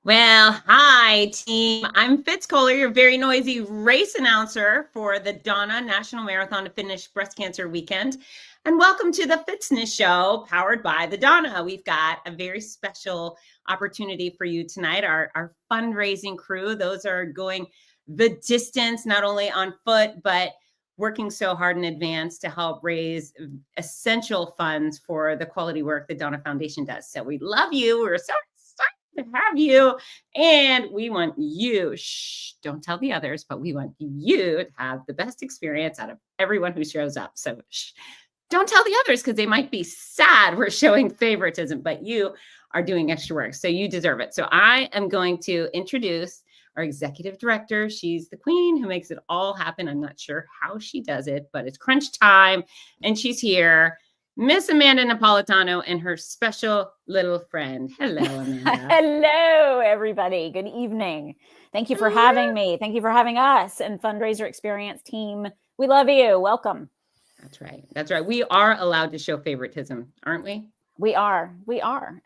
Well, hi, team. I'm Fitz Koehler, your very noisy race announcer for the Donna National Marathon to Finish Breast Cancer Weekend. And welcome to the Fitzness Show, powered by the Donna. We've got a very special opportunity for you tonight. Our fundraising crew, those are going the distance, not only on foot, but working so hard in advance to help raise essential funds for the quality work the Donna Foundation does. So we love you. We're so excited to have you. And we want you, don't tell the others, but we want you to have the best experience out of everyone who shows up. So don't tell the others because they might be sad we're showing favoritism, but you are doing extra work. So you deserve it. So I am going to introduce our executive director. She's the queen who makes it all happen. I'm not sure how she does it, but it's crunch time and she's here. Miss Amanda Napolitano and her special little friend. Hello, Amanda. Hello, everybody. Good evening. Thank you for having me. Thank you for having us and Fundraiser Experience team. We love you. Welcome. That's right. That's right. We are allowed to show favoritism, aren't we? We are. We are.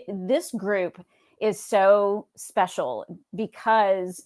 This group is so special because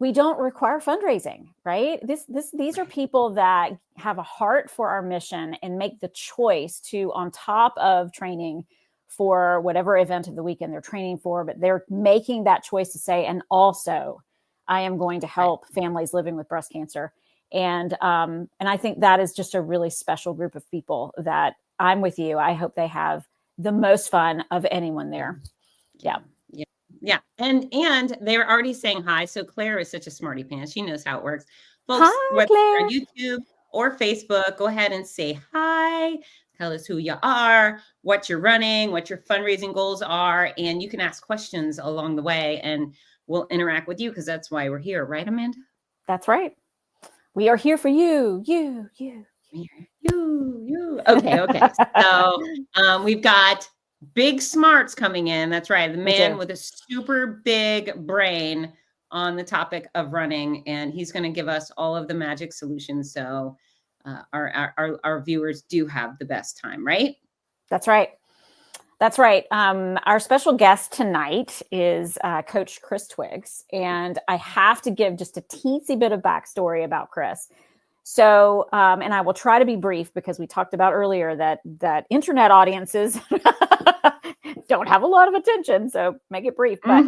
we don't require fundraising, right? These are people that have a heart for our mission and make the choice to, on top of training for whatever event of the weekend they're training for, but they're making that choice to say, and also I am going to help families living with breast cancer. And I think that is just a really special group of people that I'm with you. I hope they have the most fun of anyone there. Yeah. Yeah. And they're already saying hi. So Claire is such a smarty pants. She knows how it works. Folks, hi, whether Claire. on YouTube or Facebook, go ahead and say hi. Tell us who you are, what you're running, what your fundraising goals are. And you can ask questions along the way and we'll interact with you because that's why we're here. Right, Amanda? That's right. We are here for you. You. Okay. So we've got Big Smarts coming in. That's right. The man with a super big brain on the topic of running. And he's going to give us all of the magic solutions. So our viewers do have the best time, right? That's right. That's right. Our special guest tonight is Coach Chris Twiggs. And I have to give just a teensy bit of backstory about Chris. So, and I will try to be brief because we talked about earlier that internet audiences don't have a lot of attention. So make it brief. But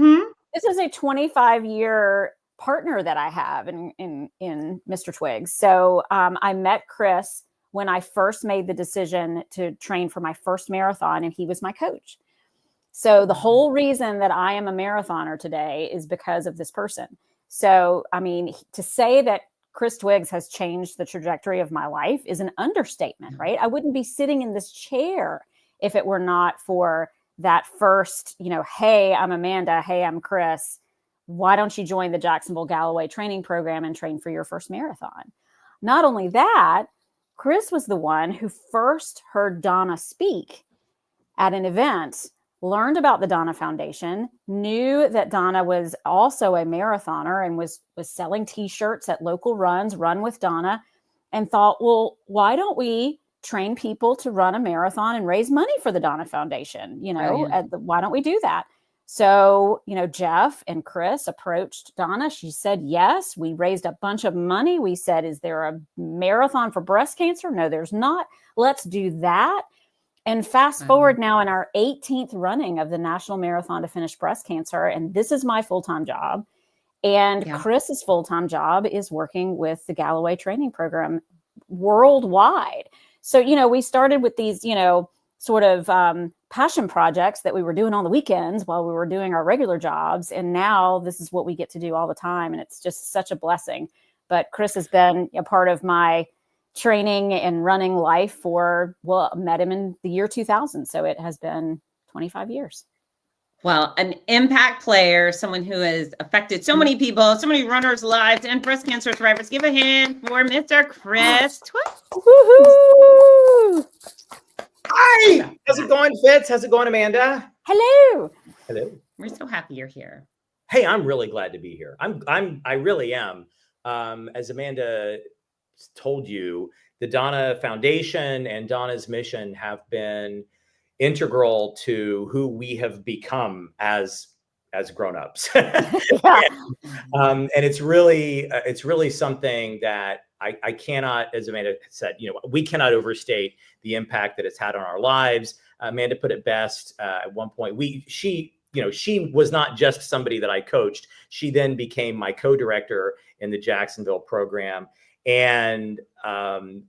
this is a 25-year partner that I have in Mr. Twiggs. So I met Chris when I first made the decision to train for my first marathon, and he was my coach. So the whole reason that I am a marathoner today is because of this person. So, I mean, to say that Chris Twiggs has changed the trajectory of my life is an understatement, right? I wouldn't be sitting in this chair if it were not for that first, hey, I'm Amanda. Hey, I'm Chris. Why don't you join the Jacksonville Galloway training program and train for your first marathon? Not only that, Chris was the one who first heard Donna speak at an event, learned about the Donna Foundation, knew that Donna was also a marathoner and was selling t-shirts at local runs, Run with Donna, and thought, well, why don't we train people to run a marathon and raise money for the Donna Foundation? Why don't we do that? So, Jeff and Chris approached Donna. She said, yes. We raised a bunch of money. We said, is there a marathon for breast cancer? No, there's not. Let's do that. And fast forward now in our 18th running of the National Marathon to Finish Breast Cancer. And this is my full-time job. And Chris's full-time job is working with the Galloway training program worldwide. So, we started with these, sort of passion projects that we were doing on the weekends while we were doing our regular jobs. And now this is what we get to do all the time. And it's just such a blessing. But Chris has been a part of my training and running life met him in the year 2000. So it has been 25 years. Well, an impact player, someone who has affected so many people, so many runners' lives and breast cancer survivors. Give a hand for Mr. Chris Twiggs. Woohoo! Hi, how's it going, Fitz? How's it going, Amanda? Hello. We're so happy you're here. Hey, I'm really glad to be here. I really am. As Amanda told you, the Donna Foundation and Donna's mission have been integral to who we have become as as grown-ups. Yeah. And it's really something that I cannot, as Amanda said, we cannot overstate the impact that it's had on our lives. Amanda put it best at one point. She was not just somebody that I coached. She then became my co-director in the Jacksonville program. And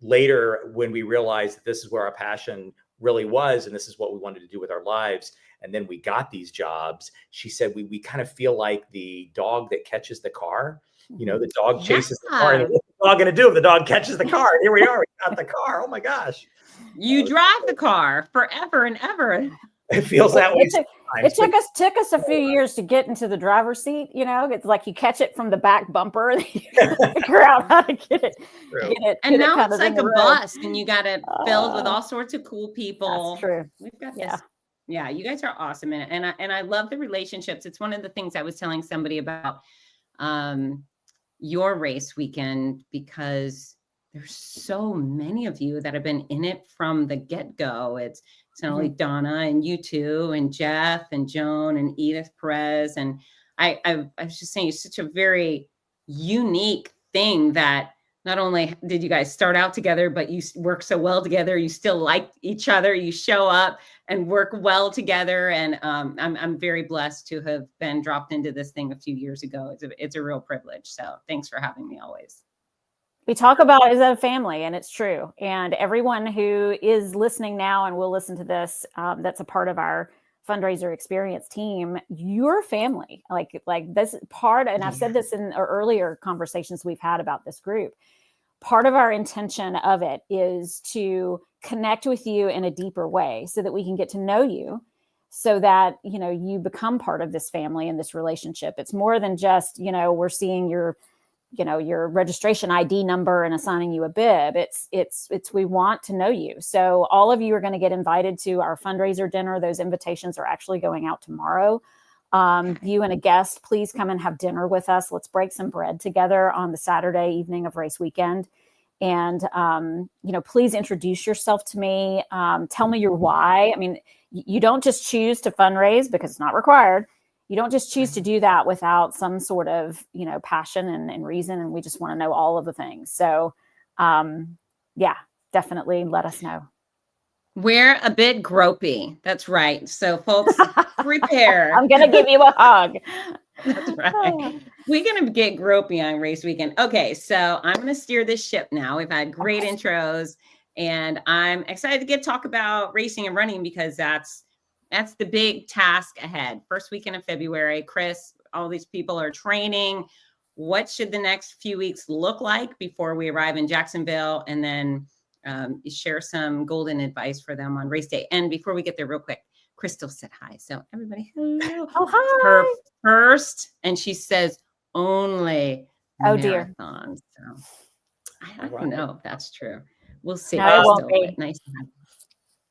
later, when we realized that this is where our passion really was, and this is what we wanted to do with our lives, and then we got these jobs, she said, we kind of feel like the dog that catches the car. The dog chases the car. And what's the dog going to do if the dog catches the car? Here we are. We got the car. Oh my gosh. You drive the car forever and ever. It feels that way. It took us a few years to get into the driver's seat. It's like you catch it from the back bumper, and you figure out how to get it. And now it's like a bus, and you got it filled with all sorts of cool people. That's true. We've got this. Yeah, you guys are awesome, and I love the relationships. It's one of the things I was telling somebody about your race weekend, because there's so many of you that have been in it from the get-go. It's not only Donna and you two and Jeff and Joan and Edith Perez. And I was just saying, it's such a very unique thing that not only did you guys start out together, but you work so well together. You still like each other. You show up and work well together. And I'm very blessed to have been dropped into this thing a few years ago. It's a real privilege. So thanks for having me always. We talk about it as a family, and it's true. And everyone who is listening now and will listen to this, that's a part of our fundraiser experience team, your family, like this part, and I've said this in our earlier conversations we've had about this group, part of our intention of it is to connect with you in a deeper way so that we can get to know you, so that, you become part of this family and this relationship. It's more than just, we're seeing your registration ID number and assigning you a bib. It's we want to know you. So all of you are going to get invited to our fundraiser dinner. Those invitations are actually going out tomorrow. You and a guest, please come and have dinner with us. Let's break some bread together on the Saturday evening of race weekend. And, please introduce yourself to me. Tell me your why. I mean, you don't just choose to fundraise because it's not required. You don't just choose to do that without some sort of, passion and reason. And we just want to know all of the things. So, definitely let us know. We're a bit gropey. That's right. So folks, prepare. I'm going to give you a hug. That's right. We're going to get gropey on race weekend. Okay. So I'm going to steer this ship now. We've had great intros, and I'm excited to talk about racing and running, because that's the big task ahead. First weekend of February. Chris, all these people are training. What should the next few weeks look like before we arrive in Jacksonville? And then share some golden advice for them on race day. And before we get there, real quick, Crystal said hi. So everybody, hello. Oh, hi. Her first, and she says only marathon. So I don't know if that's true. We'll see. No, it won't be. Nice to have you.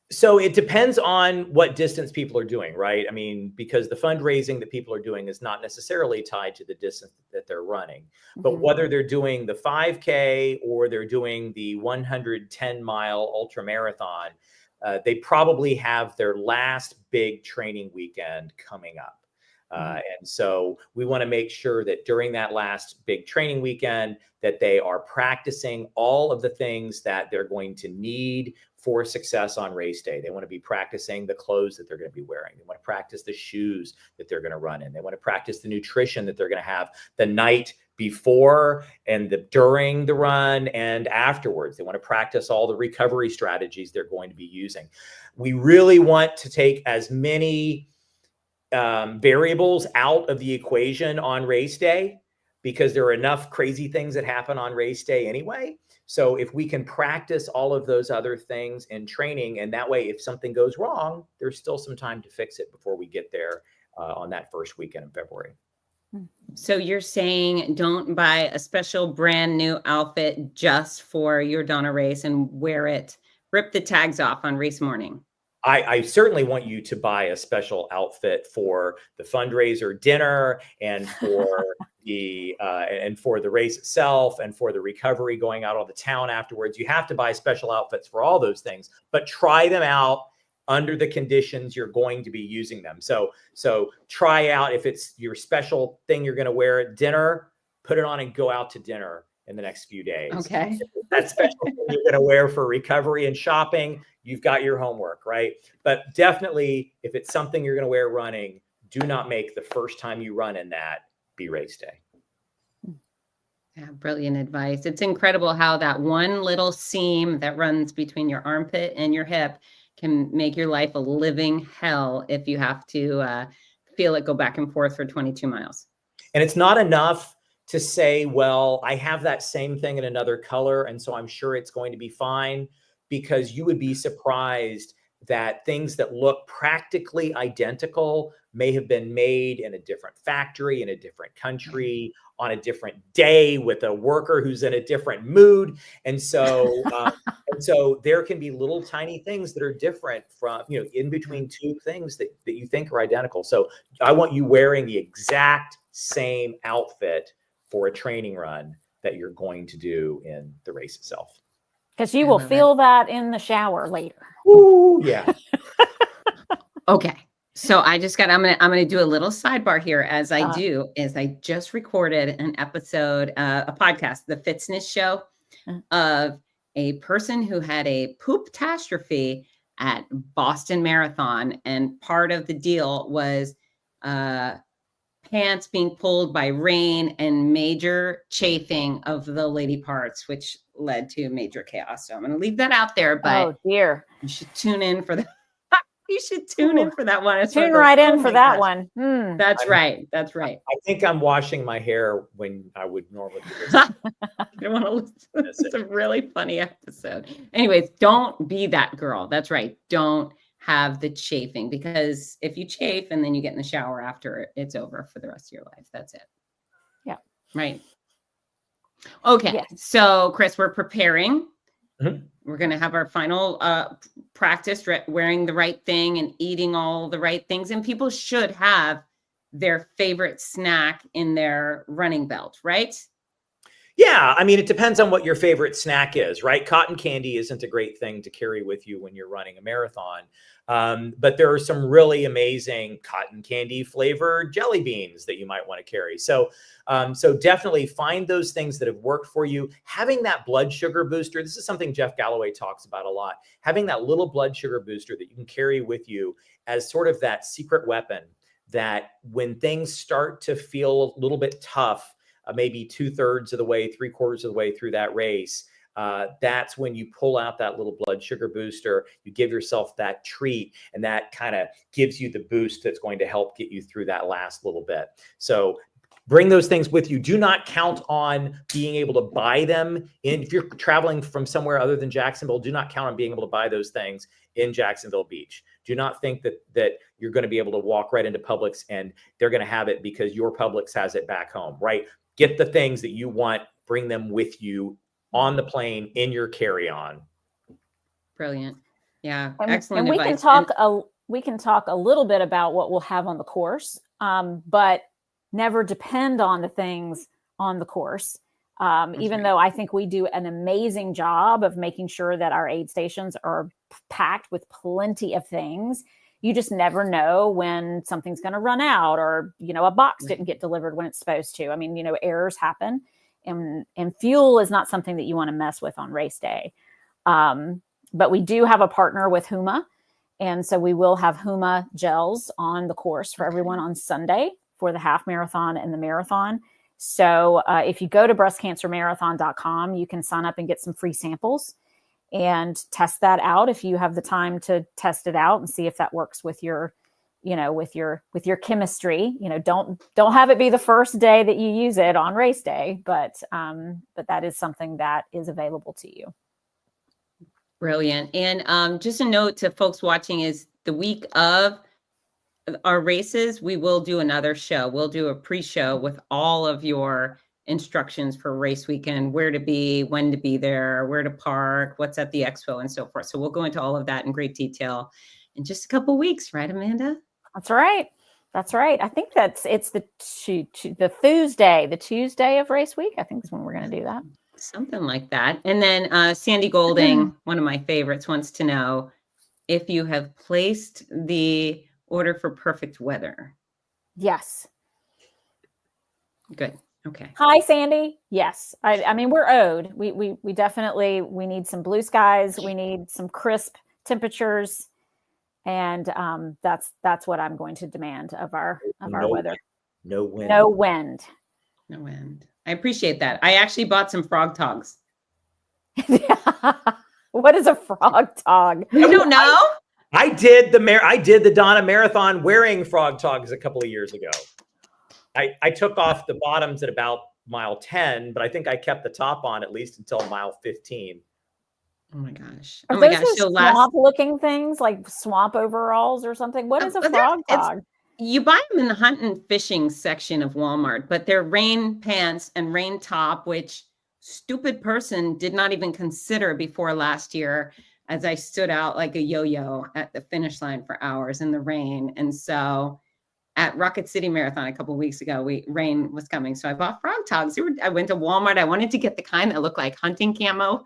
So it depends on what distance people are doing, right? I mean, because the fundraising that people are doing is not necessarily tied to the distance that they're running, but whether they're doing the 5K or they're doing the 110-mile ultra marathon, they probably have their last big training weekend coming up. And so we want to make sure that during that last big training weekend that they are practicing all of the things that they're going to need for success on race day. They want to be practicing the clothes that they're going to be wearing. They want to practice the shoes that they're going to run in. They want to practice the nutrition that they're going to have the night before and during the run and afterwards. They want to practice all the recovery strategies they're going to be using. We really want to take as many variables out of the equation on race day, because there are enough crazy things that happen on race day anyway. So if we can practice all of those other things in training, and that way, if something goes wrong, there's still some time to fix it before we get there on that first weekend in February. So you're saying don't buy a special brand new outfit just for your Donna race and wear it, rip the tags off on race morning. I certainly want you to buy a special outfit for the fundraiser dinner and for the race itself and for the recovery going out on the town afterwards. You have to buy special outfits for all those things, but try them out under the conditions you're going to be using them. So try out, if it's your special thing you're going to wear at dinner, put it on and go out to dinner in the next few days. Okay. That special thing you're going to wear for recovery and shopping, you've got your homework, right? But definitely, if it's something you're going to wear running, do not make the first time you run in that be race day. Yeah, brilliant advice. It's incredible how that one little seam that runs between your armpit and your hip can make your life a living hell if you have to feel it go back and forth for 22 miles. And it's not enough to say, well, I have that same thing in another color, and so I'm sure it's going to be fine, because you would be surprised that things that look practically identical may have been made in a different factory, in a different country, on a different day, with a worker who's in a different mood. And so, there can be little tiny things that are different from, in between two things that you think are identical. So I want you wearing the exact same outfit for a training run that you're going to do in the race itself. Because you will feel that in the shower later. Ooh, yeah. Okay. So I'm gonna do a little sidebar here. As I just recorded an episode, a podcast, the Fitzness Show, of a person who had a poop catastrophe at Boston Marathon. And part of the deal was pants being pulled by rain and major chafing of the lady parts, which led to major chaos. So I'm going to leave that out there, but oh dear, you should tune in for that. You should tune in for that one. It's tune right in for that one. That's right. That's right. I think I'm washing my hair when I would normally do this. I don't want to listen. It's a really funny episode. Anyways, don't be that girl. That's right. Don't have the chafing, because if you chafe and then you get in the shower after, it's over for the rest of your life. That's it. Yeah. Right. Okay. Yes. So Chris, we're preparing. Mm-hmm. We're going to have our final practice wearing the right thing and eating all the right things. And people should have their favorite snack in their running belt, right? Yeah. I mean, it depends on what your favorite snack is, right? Cotton candy isn't a great thing to carry with you when you're running a marathon. But there are some really amazing cotton candy flavored jelly beans that you might want to carry. So definitely find those things that have worked for you. Having that blood sugar booster, this is something Jeff Galloway talks about a lot. Having that little blood sugar booster that you can carry with you as sort of that secret weapon, that when things start to feel a little bit tough, maybe 2/3 of the way, 3/4 of the way through that race, that's when you pull out that little blood sugar booster. You give yourself that treat, and that kind of gives you the boost that's going to help get you through that last little bit. So bring those things with you. Do not count on being able to buy them if you're traveling from somewhere other than Jacksonville. Do not count on being able to buy those things in Jacksonville Beach. Do not think that you're going to be able to walk right into Publix and they're going to have it because your Publix has it back home, right? Get the things that you want, bring them with you on the plane in your carry-on. Brilliant. Yeah. And, excellent and advice. We can talk a little bit about what we'll have on the course, but never depend on the things on the course. Even though I think we do an amazing job of making sure that our aid stations are packed with plenty of things. You just never know when something's going to run out, or, a box didn't get delivered when it's supposed to. I mean, errors happen, and fuel is not something that you want to mess with on race day. But we do have a partner with Huma. And so we will have Huma gels on the course for everyone on Sunday for the half marathon and the marathon. So if you go to breastcancermarathon.com, you can sign up and get some free samples and test that out if you have the time to test it out and see if that works with your, with your chemistry. Don't have it be the first day that you use it on race day, but that is something that is available to you. Brilliant. And just a note to folks watching is the week of our races, we will do another show. We'll do a pre-show with all of your instructions for race weekend, where to be, when to be there, where to park, what's at the expo, and so forth. So we'll go into all of that in great detail in just a couple of weeks, right, Amanda? That's right. That's right. I think it's the Tuesday of race week. I think is when we're going to do that. Something like that. And then Sandy Golding, one of my favorites, wants to know if you have placed the order for perfect weather. Yes. Good. Okay. Hi, Sandy. Yes. I mean, we're owed. We definitely, we need some blue skies. We need some crisp temperatures. And that's what I'm going to demand of our weather. No wind. No wind. No wind. I appreciate that. I actually bought some frog togs. What is a frog tog? You don't know? I did the Donna marathon wearing frog togs a couple of years ago. I took off the bottoms at about mile 10, but I think I kept the top on at least until mile 15. Oh my gosh. Are Oh my those gosh. So swamp looking things like swamp overalls or something? What is a frog tog? You buy them in the hunt and fishing section of Walmart, but they're rain pants and rain top, which stupid person did not even consider before last year, as I stood out like a yo-yo at the finish line for hours in the rain. And so at Rocket City Marathon a couple of weeks ago, rain was coming. So I bought frog togs. I went to Walmart. I wanted to get the kind that looked like hunting camo.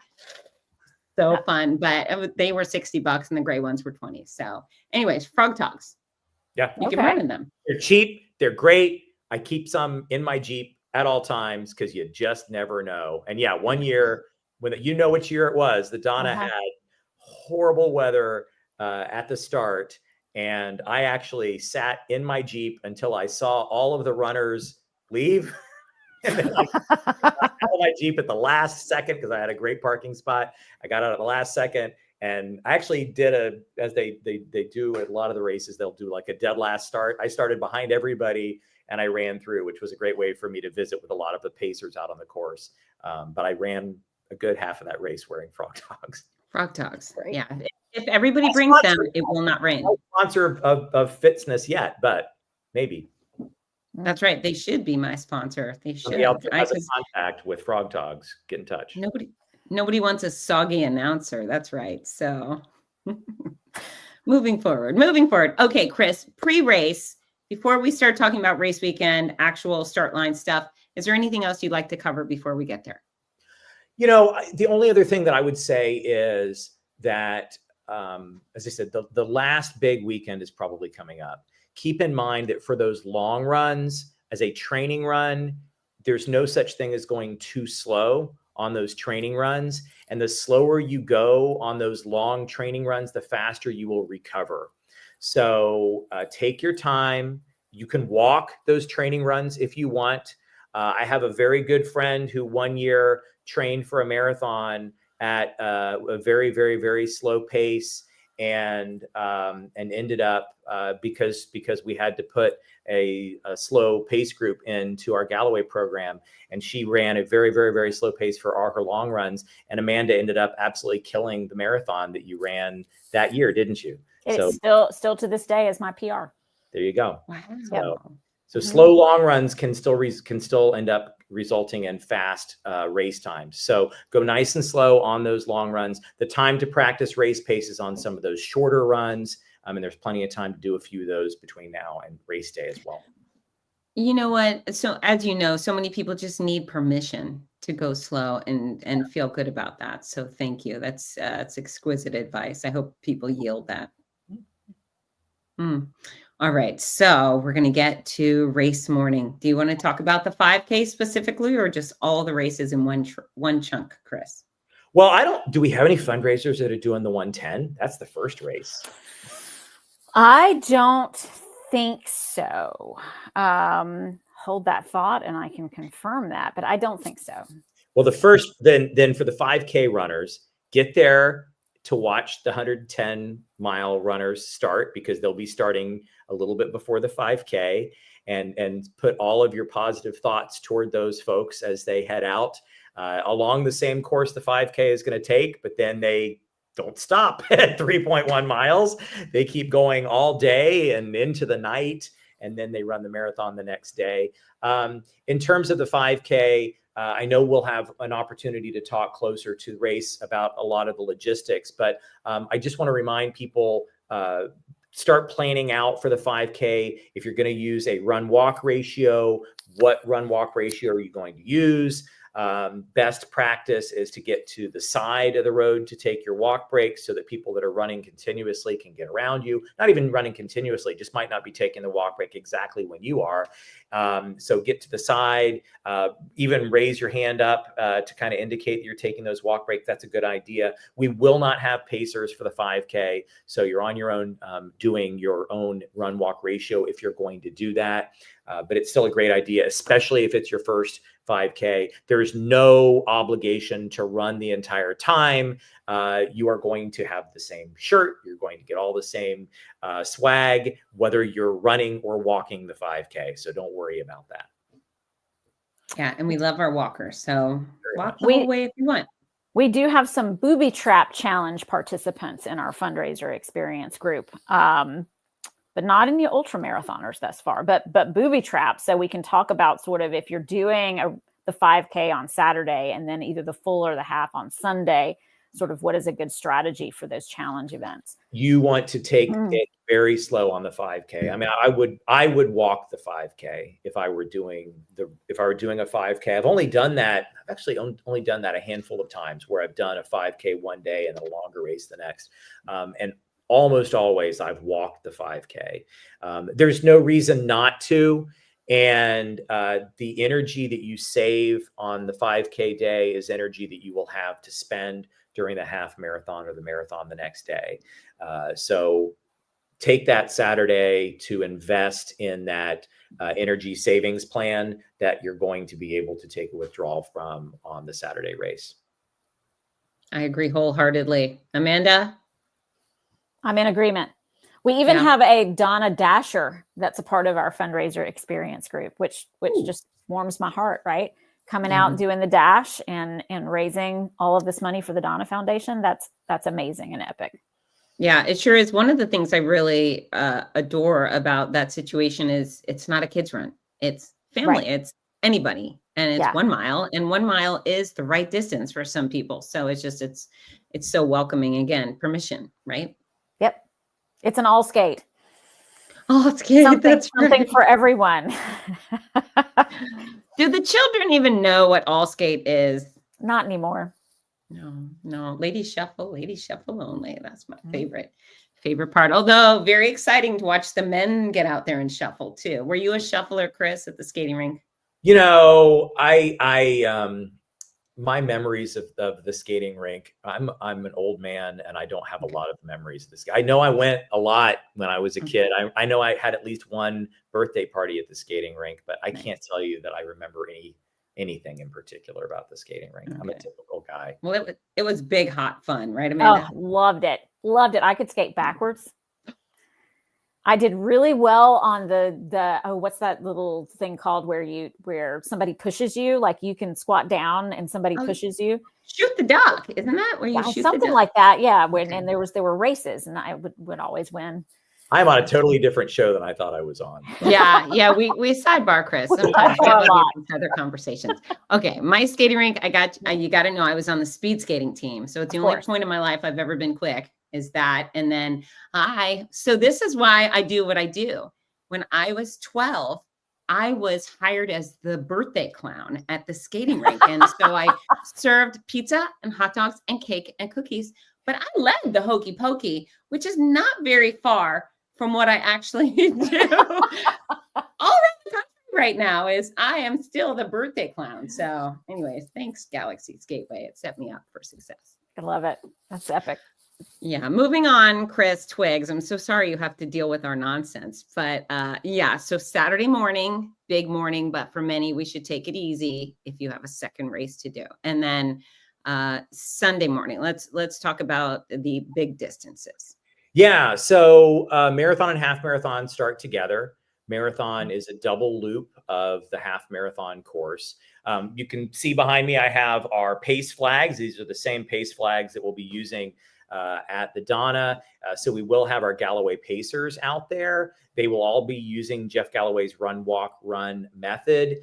So fun, but they were $60 and the gray ones were 20. So anyways, frog togs. Yeah. You can run in them. They're cheap. They're great. I keep some in my Jeep at all times because you just never know. And yeah, one year, which year it was, the Donna had horrible weather at the start. And I actually sat in my Jeep until I saw all of the runners leave. And then I got out of my Jeep at the last second because I had a great parking spot. I got out at the last second. And I actually did as they do at a lot of the races, they'll do like a dead last start. I started behind everybody and I ran through, which was a great way for me to visit with a lot of the pacers out on the course. But I ran a good half of that race wearing frog togs. Frog togs. Right. Yeah. If everybody brings them, it will not rain. No sponsor of Fitzness yet, but maybe. That's right. They should be my sponsor. They should. Has a contact with frog togs. Get in touch. Nobody wants a soggy announcer. That's right. So moving forward. Okay, Chris, pre-race, before we start talking about race weekend, actual start line stuff, is there anything else you'd like to cover before we get there? You know, the only other thing that I would say is that, as I said, the last big weekend is probably coming up. Keep in mind that for those long runs, as a training run, there's no such thing as going too slow on those training runs. And the slower you go on those long training runs, the faster you will recover. So take your time. You can walk those training runs if you want. I have a very good friend who one year trained for a marathon at a very, very, very slow pace and ended up because we had to put a slow pace group into our Galloway program, and she ran a very, very, very slow pace for all her long runs. And Amanda ended up absolutely killing the marathon that you ran that year, didn't you? It's still to this day is my PR. There you go. Wow. So slow long runs can still end up resulting in fast race times. So go nice and slow on those long runs. The time to practice race paces on some of those shorter runs. And there's plenty of time to do a few of those between now and race day as well. You know what? So as you know, so many people just need permission to go slow and feel good about that. So thank you. That's exquisite advice. I hope people yield that. All right. So we're going to get to race morning. Do you want to talk about the 5K specifically, or just all the races in one chunk, Chris? Well, do we have any fundraisers that are doing the 110? That's the first race. I don't think so. Hold that thought and I can confirm that, but I don't think so. Well, the first, then for the 5K runners, get there to watch the 110-mile runners start, because they'll be starting a little bit before the 5K, and put all of your positive thoughts toward those folks as they head out along the same course the 5K is going to take, but then they don't stop at 3.1 miles. They keep going all day and into the night, and then they run the marathon the next day. In terms of the 5K, I know we'll have an opportunity to talk closer to the race about a lot of the logistics, but I just want to remind people, start planning out for the 5K. If you're going to use a run-walk ratio, what run-walk ratio are you going to use? Best practice is to get to the side of the road to take your walk break so that people that are running continuously can get around you. Not even running continuously, just might not be taking the walk break exactly when you are. So get to the side, even raise your hand up to kind of indicate that you're taking those walk breaks. That's a good idea. We will not have pacers for the 5K. So you're on your own doing your own run walk ratio if you're going to do that. But it's still a great idea, especially if it's your first 5K. There's no obligation to run the entire time. You are going to have the same shirt. You're going to get all the same swag, whether you're running or walking the 5K. So don't worry about that. Yeah, and we love our walkers. So walk the whole way if you want. We do have some booby trap challenge participants in our fundraiser experience group. But not in the ultra marathoners thus far, but booby traps. So we can talk about sort of if you're doing the 5K on Saturday and then either the full or the half on Sunday, sort of what is a good strategy for those challenge events. You want to take it very slow on the 5K. I mean, I would walk the 5K if I were doing a 5K. I've only done that. I've actually only done that a handful of times where I've done a 5K one day and a longer race the next. And almost always I've walked the 5K. There's no reason not to. And the energy that you save on the 5K day is energy that you will have to spend during the half marathon or the marathon the next day. So take that Saturday to invest in that energy savings plan that you're going to be able to take a withdrawal from on the Saturday race. I agree wholeheartedly. Amanda? I'm in agreement. We even have a Donna Dasher that's a part of our fundraiser experience group, which just warms my heart, right? Coming out and doing the dash and raising all of this money for the Donna Foundation. That's amazing and epic. Yeah, it sure is. One of the things I really adore about that situation is it's not a kids run. It's family. It's anybody. And it's 1 mile, and 1 mile is the right distance for some people. So it's just, it's so welcoming. Again, permission, right? Yep. It's an all skate. All skate. Something for everyone. Do the children even know what all skate is? Not anymore. No. Ladies shuffle only. That's my favorite part. Although very exciting to watch the men get out there and shuffle too. Were you a shuffler, Chris, at the skating rink? You know, my memories of the skating rink, I'm an old man and I don't have a lot of memories of this. I know I went a lot when I was a kid. I know I had at least one birthday party at the skating rink, but I can't tell you that I remember anything in particular about the skating rink. I'm a typical guy. Well, it was big, hot fun, right, Amanda? Oh, loved it. I could skate backwards. I did really well on the what's that little thing called where somebody pushes you, like you can squat down and somebody pushes you. Shoot the duck, isn't that where you shoot something the duck? like that? Yeah. And there were races, and I would always win. I'm on a totally different show than I thought I was on. Yeah. We sidebar, Chris. Sometimes we have other conversations. Okay, my skating rink. You got to know I was on the speed skating team, so it's the only point in my life I've ever been quick. Is that, and then so this is why I do what I do. When I was 12, I was hired as the birthday clown at the skating rink. And so I served pizza and hot dogs and cake and cookies, but I led the hokey pokey, which is not very far from what I actually do. All around the country right now I am still the birthday clown. So anyways, thanks Galaxy Skateway. It set me up for success. I love it. That's epic. Yeah. Moving on, Chris Twiggs. I'm so sorry you have to deal with our nonsense, but so Saturday morning, big morning, but for many, we should take it easy if you have a second race to do. And then Sunday morning, let's talk about the big distances. Yeah. So marathon and half marathon start together. Marathon is a double loop of the half marathon course. You can see behind me, I have our pace flags. These are the same pace flags that we'll be using at the Donna. So we will have our Galloway Pacers out there. They will all be using Jeff Galloway's run, walk, run method.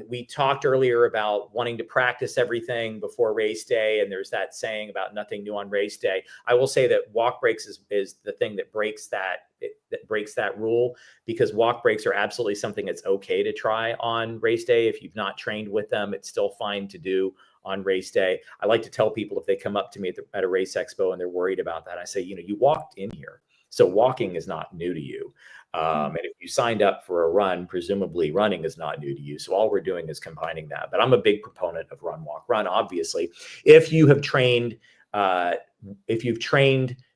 We talked earlier about wanting to practice everything before race day. And there's that saying about nothing new on race day. I will say that walk breaks is the thing that breaks that rule, because walk breaks are absolutely something that's okay to try on race day. If you've not trained with them, it's still fine to do on race day. I like to tell people, if they come up to me at a race expo and they're worried about that, I say, you walked in here. So walking is not new to you. And if you signed up for a run, presumably running is not new to you. So all we're doing is combining that. But I'm a big proponent of run, walk, run. Obviously, if you've trained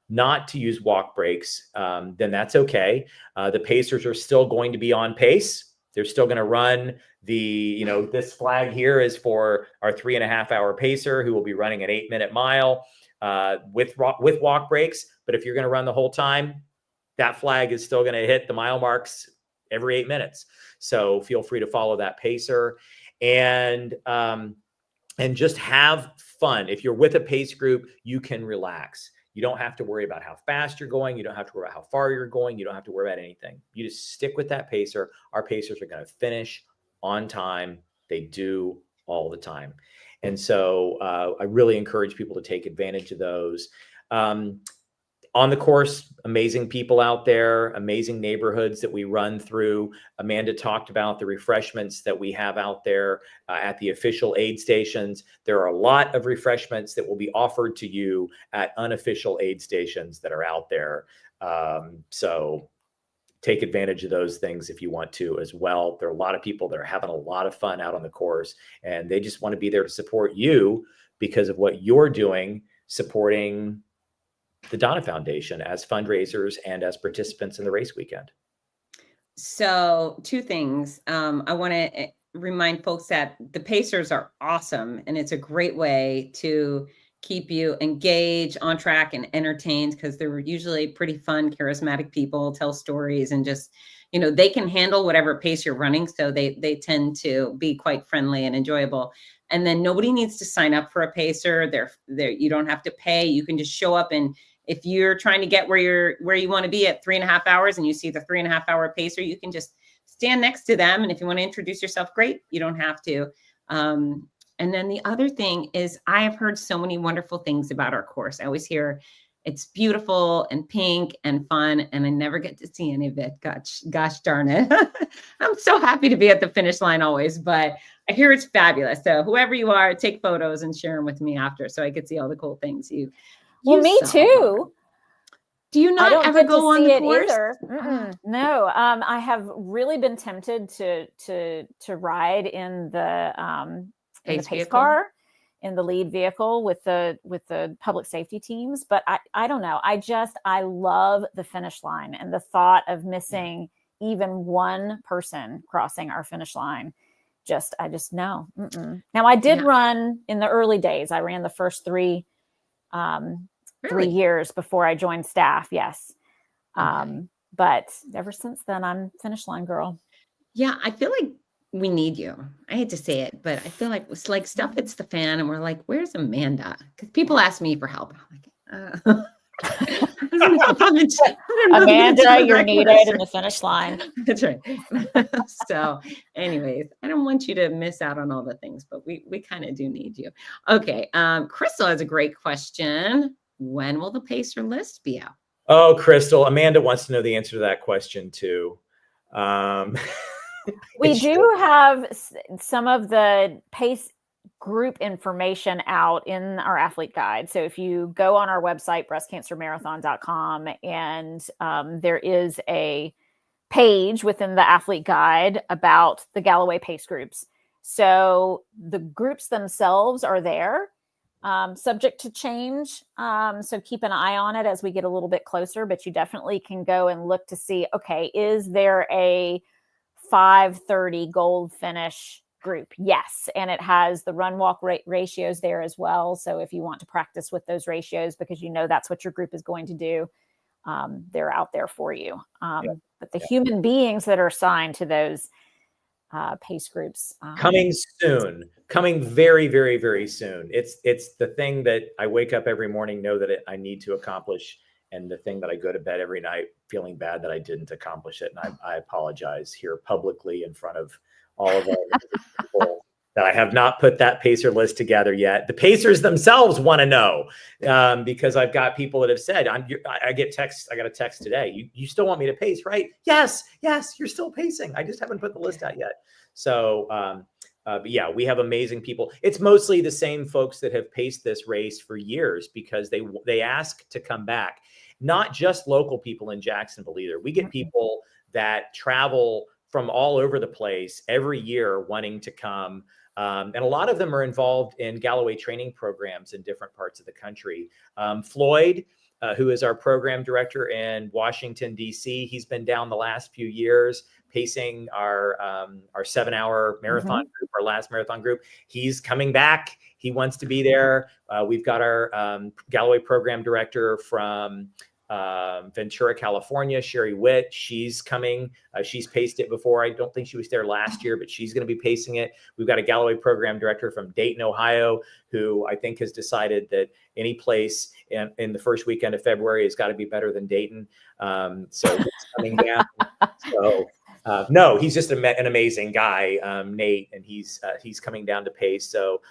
not to use walk breaks, then that's okay. The Pacers are still going to be on pace. They're still going to run this flag here is for our 3.5 hour pacer, who will be running an 8-minute mile with walk breaks. But if you're going to run the whole time, that flag is still going to hit the mile marks every 8 minutes. So feel free to follow that pacer and just have fun. If you're with a pace group, you can relax. You don't have to worry about how fast you're going. You don't have to worry about how far you're going. You don't have to worry about anything. You just stick with that pacer. Our pacers are going to finish on time. They do all the time. And so I really encourage people to take advantage of those. On the course, amazing people out there, amazing neighborhoods that we run through. Amanda talked about the refreshments that we have out there at the official aid stations. There are a lot of refreshments that will be offered to you at unofficial aid stations that are out there. So take advantage of those things if you want to as well. There are a lot of people that are having a lot of fun out on the course, and they just want to be there to support you because of what you're doing, supporting the Donna Foundation as fundraisers and as participants in the race weekend. So 2 things. I want to remind folks that the Pacers are awesome, and it's a great way to keep you engaged, on track, and entertained, because they're usually pretty fun, charismatic people, tell stories, and just, they can handle whatever pace you're running. So they tend to be quite friendly and enjoyable. And then nobody needs to sign up for a pacer. You don't have to pay. You can just show up, and if you're trying to get where you want to be at 3.5 hours and you see the 3.5 hour pacer, you can just stand next to them. And if you want to introduce yourself, great. You don't have to. And then the other thing is, I have heard so many wonderful things about our course. I always hear it's beautiful and pink and fun, and I never get to see any of it. Gosh darn it. I'm so happy to be at the finish line always, but I hear it's fabulous. So whoever you are, take photos and share them with me after, so I could see all the cool things you Well, me too. Do you not ever go on the course? No, I have really been tempted to ride in the pace car, in the lead vehicle with the public safety teams, but I don't know. I love the finish line, and the thought of missing even one person crossing our finish line. I just no. Now I did run in the early days. I ran the first 3 years before I joined staff. Yes. Okay. But ever since then, I'm finish line girl. Yeah. I feel like we need you. I hate to say it, but I feel like it's like stuff hits the fan and we're like, where's Amanda? Because people ask me for help. I'm like, Amanda, you're needed in the finish line. That's right. So anyways, I don't want you to miss out on all the things, but we kind of do need you. Okay. Crystal has a great question. When will the pacer list be out? Oh, Crystal, Amanda wants to know the answer to that question too. We do have some of the pace group information out in our athlete guide. So if you go on our website, breastcancermarathon.com, and there is a page within the athlete guide about the Galloway pace groups. So the groups themselves are there, subject to change. So keep an eye on it as we get a little bit closer, but you definitely can go and look to see, okay, is there a 5:30 gold finish group? Yes. And it has the run walk ratios there as well. So if you want to practice with those ratios, because that's what your group is going to do, they're out there for you. But the human beings that are assigned to those pace groups. Coming soon, coming very, very, very soon. It's the thing that I wake up every morning, know that I need to accomplish, and the thing that I go to bed every night feeling bad that I didn't accomplish it. And I apologize here publicly in front of all of our people that I have not put that pacer list together yet. The pacers themselves want to know, because I've got people that have said, I get texts. I got a text today. You still want me to pace, right? Yes, you're still pacing. I just haven't put the list out yet. So, but yeah, we have amazing people. It's mostly the same folks that have paced this race for years because they ask to come back. Not just local people in Jacksonville either. We get people that travel from all over the place every year wanting to come. And a lot of them are involved in Galloway training programs in different parts of the country. Floyd, who is our program director in Washington, D.C., he's been down the last few years pacing our 7-hour marathon group, our last marathon group. He's coming back. He wants to be there. We've got our Galloway program director from Ventura, California, Sherry Witt. She's coming. She's paced it before. I don't think she was there last year, but she's going to be pacing it. We've got a Galloway program director from Dayton, Ohio, who I think has decided that any place in the first weekend of February has got to be better than Dayton. So it's coming down. So no, he's just an amazing guy, Nate, and he's coming down to pace. So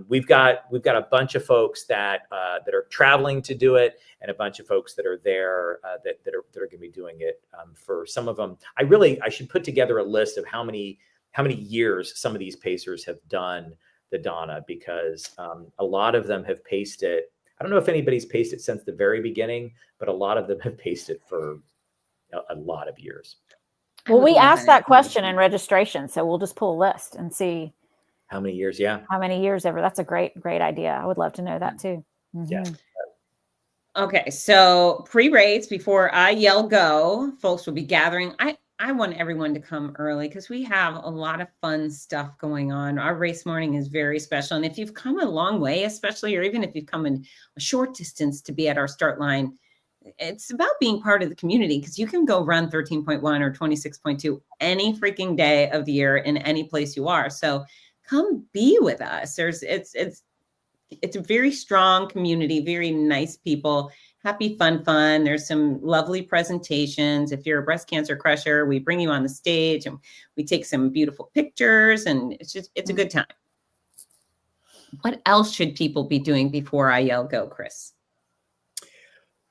we've got a bunch of folks that are traveling to do it, and a bunch of folks that are there that are going to be doing it. For some of them, I should put together a list of how many years some of these pacers have done the Donna, because a lot of them have paced it. I don't know if anybody's paced it since the very beginning, but a lot of them have paced it for a lot of years. Well, we asked that question in registration, so we'll just pull a list and see how many years. Yeah, how many years ever. That's a great idea. I would love to know that too. Yeah. Okay, so pre-race, before I yell go, folks will be gathering. I want everyone to come early because we have a lot of fun stuff going on. Our race morning is very special, and if you've come a long way, especially, or even if you've come in a short distance to be at our start line, it's about being part of the community, because you can go run 13.1 or 26.2 any freaking day of the year in any place you are. So come be with us. It's a very strong community, very nice people, happy, fun. There's some lovely presentations. If you're a breast cancer crusher, we bring you on the stage and we take some beautiful pictures, and it's a good time. What else should people be doing before I yell go, Chris?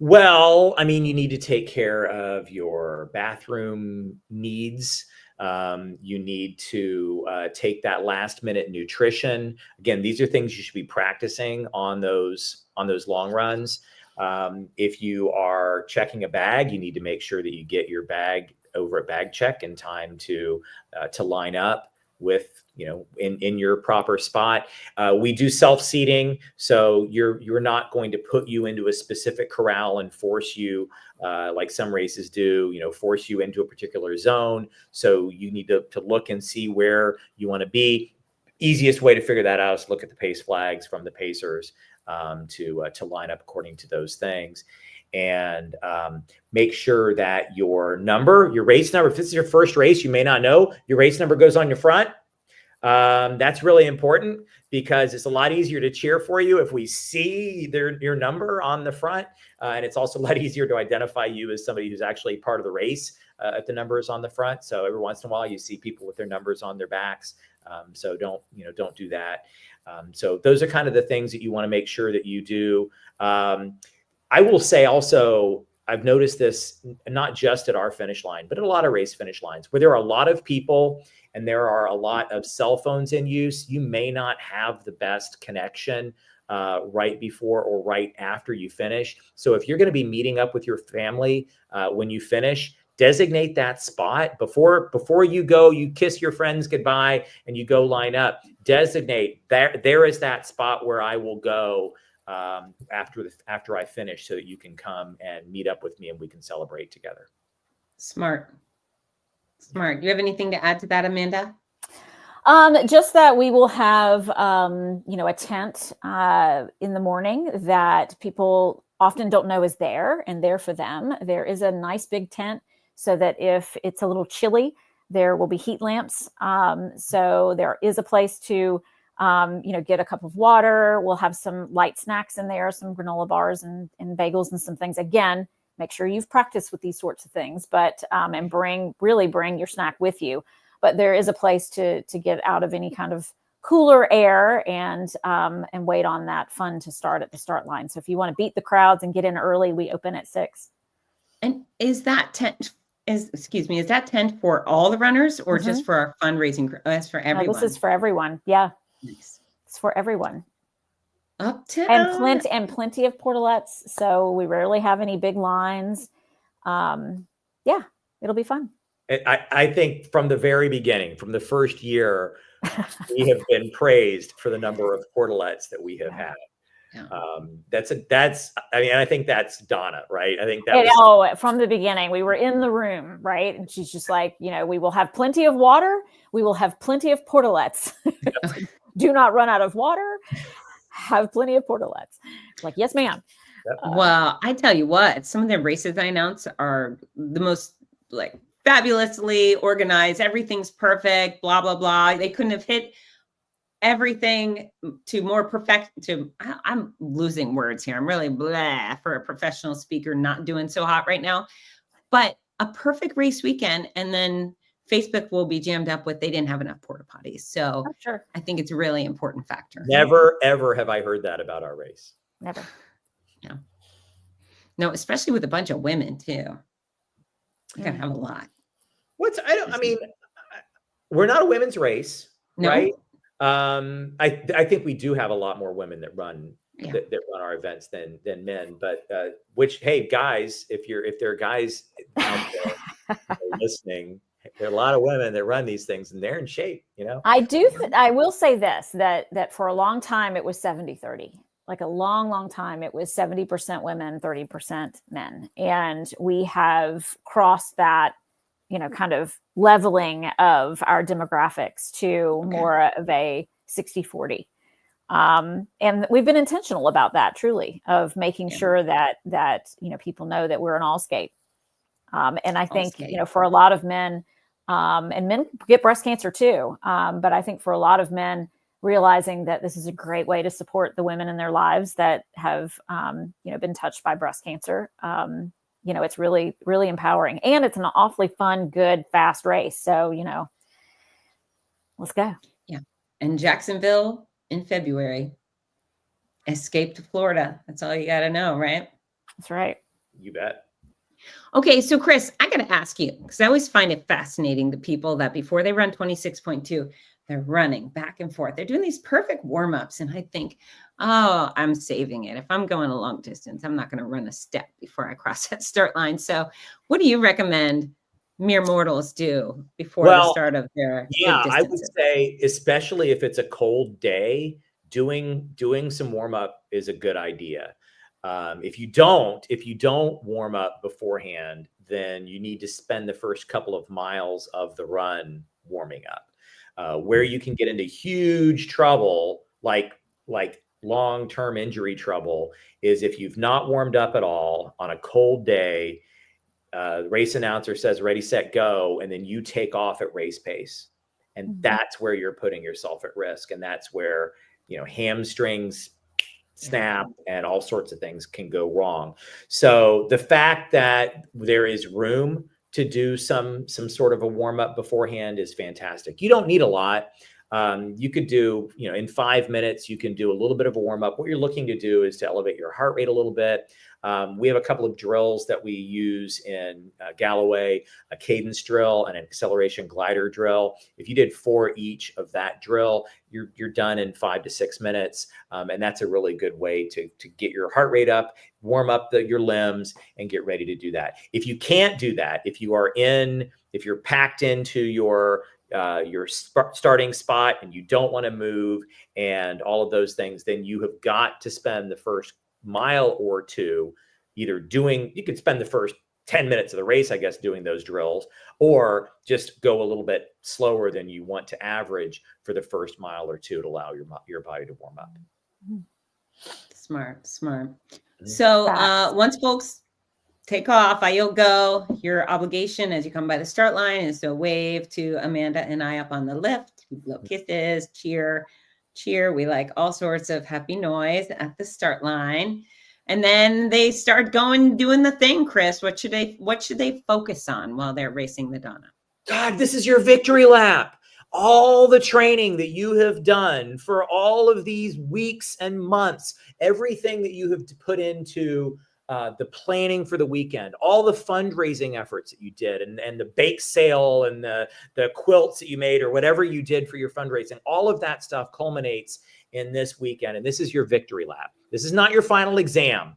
Well, I mean, you need to take care of your bathroom needs. You need to take that last minute nutrition. Again, these are things you should be practicing on those long runs. If you are checking a bag, you need to make sure that you get your bag over at bag check in time to line up with, in your proper spot. We do self-seating, so you're not going to put you into a specific corral and force you, like some races do, force you into a particular zone. So you need to look and see where you want to be. Easiest way to figure that out is look at the pace flags from the pacers to line up according to those things. And make sure that your race number, if this is your first race, you may not know, your race number goes on your front. That's really important, because it's a lot easier to cheer for you if we see your number on the front. And it's also a lot easier to identify you as somebody who's actually part of the race if the number is on the front. So every once in a while you see people with their numbers on their backs. So don't do that. So those are kind of the things that you want to make sure that you do. I will say also, I've noticed this not just at our finish line, but at a lot of race finish lines where there are a lot of people and there are a lot of cell phones in use. You may not have the best connection right before or right after you finish. So if you're going to be meeting up with your family when you finish, designate that spot before you go. You kiss your friends goodbye and you go line up. Designate there is that spot where I will go after I finish, so that you can come and meet up with me and we can celebrate together. Smart. Do you have anything to add to that, Amanda? Just that we will have, a tent in the morning that people often don't know is there and there for them. There is a nice big tent so that if it's a little chilly, There will be heat lamps. So there is a place to, get a cup of water. We'll have some light snacks in there, some granola bars and bagels and some things. Again, make sure you've practiced with these sorts of things, but, and bring your snack with you. But there is a place to get out of any kind of cooler air and wait on that fun to start at the start line. So if you want to beat the crowds and get in early, we open at 6. And is that tent for all the runners or just for our fundraising? That's for everyone. No, this is for everyone. Yeah. Nice. It's for everyone. Uptown. And plenty of portalettes. So we rarely have any big lines. Yeah, it'll be fun. I think from the very beginning, from the first year, we have been praised for the number of portalettes that we have had. Yeah. I think that's Donna, right? I think from the beginning, we were in the room, right? And she's just like, we will have plenty of water. We will have plenty of portalettes. Do not run out of water. Have plenty of portalettes. Like, yes, ma'am. Well, I tell you what, some of the races I announce are the most fabulously organized. Everything's perfect, blah, blah, blah. They couldn't have hit everything to more perfect. I'm losing words here. I'm really blah for a professional speaker, not doing so hot right now, but a perfect race weekend. And then Facebook will be jammed up with, they didn't have enough porta potties. So sure. I think it's a really important factor. Never, ever have I heard that about our race. Never. No, especially with a bunch of women too. We're going to have a lot. We're not a women's race, no. Right? I think we do have a lot more women that run that run our events than men. But hey, guys, if there are guys out there listening, there are a lot of women that run these things, and they're in shape. I will say this that for a long time it was 70-30. Like a long, long time, it was 70% women, 30% men, and we have crossed that. Kind of leveling of our demographics to more of a 60-40. And we've been intentional about that, truly, of making sure that people know that we're an all skate. And I think, for a lot of men, and men get breast cancer too. But I think for a lot of men, realizing that this is a great way to support the women in their lives that have, been touched by breast cancer. It's really, really empowering, and it's an awfully fun, good, fast race. So, let's go. Yeah. And Jacksonville in February, escape to Florida. That's all you got to know, right? That's right. You bet. Okay. So Chris, I got to ask you, because I always find it fascinating, the people that before they run 26.2, they're running back and forth. They're doing these perfect warm-ups. And I think, oh, I'm saving it. If I'm going a long distance, I'm not going to run a step before I cross that start line. So what do you recommend mere mortals do before the start of their I would say, especially if it's a cold day, doing some warm-up is a good idea. If you don't warm up beforehand, then you need to spend the first couple of miles of the run warming up. Where you can get into huge trouble, like long-term injury trouble, is if you've not warmed up at all on a cold day. The race announcer says ready, set, go, and then you take off at race pace, and that's where you're putting yourself at risk, and that's where hamstrings snap and all sorts of things can go wrong. So the fact that there is room to do some sort of a warm up beforehand is fantastic. You don't need a lot. You could do, in 5 minutes, you can do a little bit of a warm up. What you're looking to do is to elevate your heart rate a little bit. We have a couple of drills that we use in Galloway, a cadence drill and an acceleration glider drill. If you did 4 each of that drill, you're done in 5 to 6 minutes. And that's a really good way to get your heart rate up, warm up your limbs, and get ready to do that. If you can't do that, if you're packed into your starting spot and you don't want to move and all of those things, then you have got to spend the first mile or two you could spend the first 10 minutes of the race, I guess, doing those drills, or just go a little bit slower than you want to average for the first mile or two to allow your body to warm up. Smart. So once folks take off. You'll go. Your obligation as you come by the start line is to wave to Amanda and I up on the lift. We blow kisses, cheer. We like all sorts of happy noise at the start line. And then they start doing the thing, Chris. What should they focus on while they're racing the Donna? God, this is your victory lap. All the training that you have done for all of these weeks and months, everything that you have put into the planning for the weekend, all the fundraising efforts that you did, and the bake sale and the quilts that you made or whatever you did for your fundraising, all of that stuff culminates in this weekend. And this is your victory lap. This is not your final exam.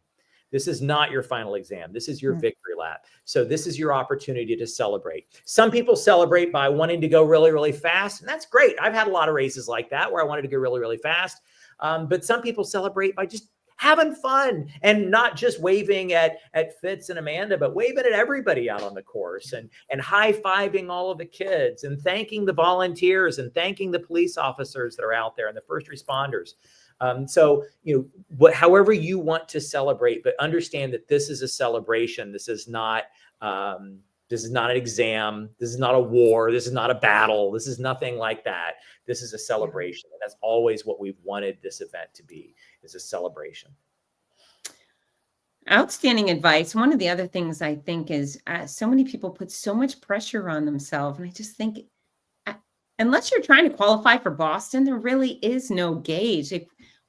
This is not your final exam. This is your victory lap. So this is your opportunity to celebrate. Some people celebrate by wanting to go really, really fast. And that's great. I've had a lot of races like that where I wanted to go really, really fast. But some people celebrate by just having fun and not just waving at Fitz and Amanda, but waving at everybody out on the course and high-fiving all of the kids and thanking the volunteers and thanking the police officers that are out there and the first responders. So, however you want to celebrate, but understand that this is a celebration. This is not an exam. This is not a war. This is not a battle. This is nothing like that. This is a celebration. And that's always what we've wanted this event to be, is a celebration. Outstanding advice. One of the other things I think is so many people put so much pressure on themselves. And I just think, unless you're trying to qualify for Boston, there really is no gauge.